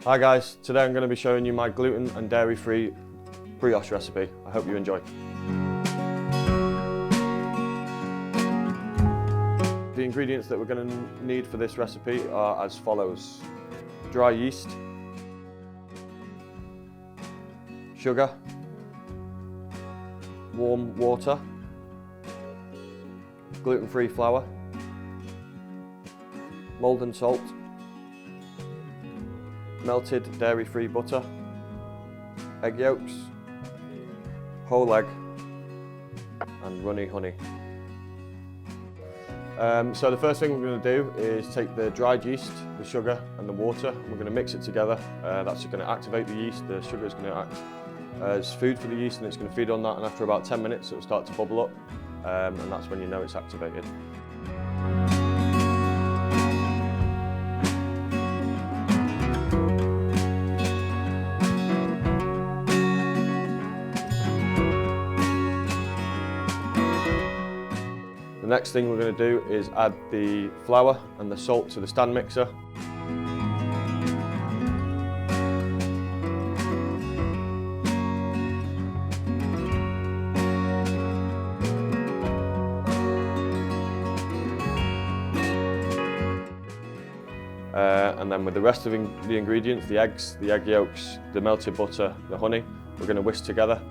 Hi guys, today I'm going to be showing you my gluten and dairy-free brioche recipe. I hope you enjoy. The ingredients that we're going to need for this recipe are as follows: dry yeast, sugar, warm water, gluten-free flour, molten salt, melted dairy-free butter, egg yolks, whole egg, and runny honey. So the first thing we're going to do is take the dried yeast, the sugar and the water, and we're going to mix it together. That's going to activate the yeast. The sugar is going to act as food for the yeast and it's going to feed on that, and after about 10 minutes it will start to bubble up, and that's when you know it's activated. The next thing we're going to do is add the flour and the salt to the stand mixer. And then with the rest of the ingredients, the eggs, the egg yolks, the melted butter, the honey, we're going to whisk together.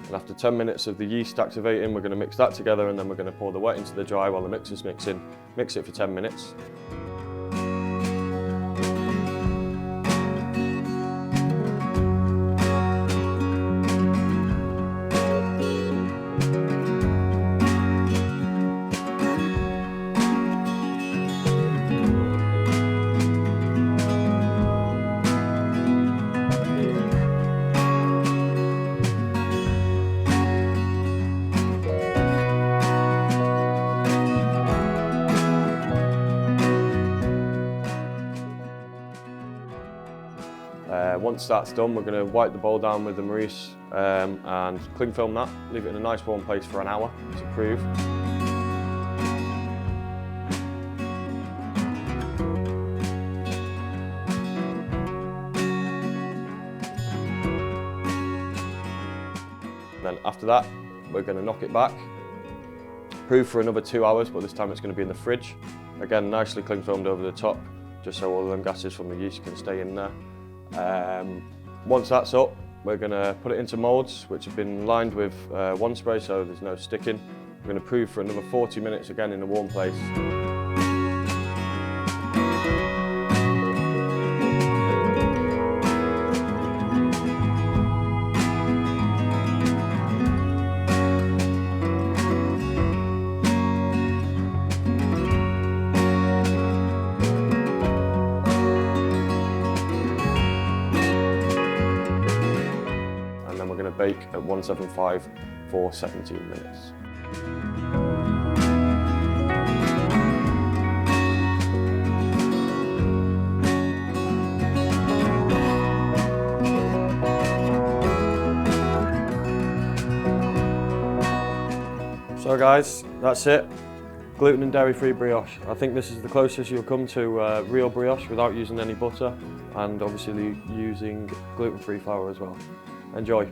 And after 10 minutes of the yeast activating, we're going to mix that together, and then we're going to pour the wet into the dry while the mixer's mixing. Mix it for 10 minutes. Once that's done, we're going to wipe the bowl down with the Maurice and cling film that, leave it in a nice warm place for an hour to prove. And then after that, we're going to knock it back, prove for another 2 hours, but this time it's going to be in the fridge. Again, nicely cling filmed over the top, just so all of them gases from the yeast can stay in there. Once that's up, we're going to put it into moulds which have been lined with one spray so there's no sticking. We're going to prove for another 40 minutes again in a warm place. And then we're going to bake at 175 for 17 minutes. So guys, that's it. Gluten and dairy-free brioche. I think this is the closest you'll come to real brioche without using any butter, and obviously using gluten-free flour as well. Enjoy.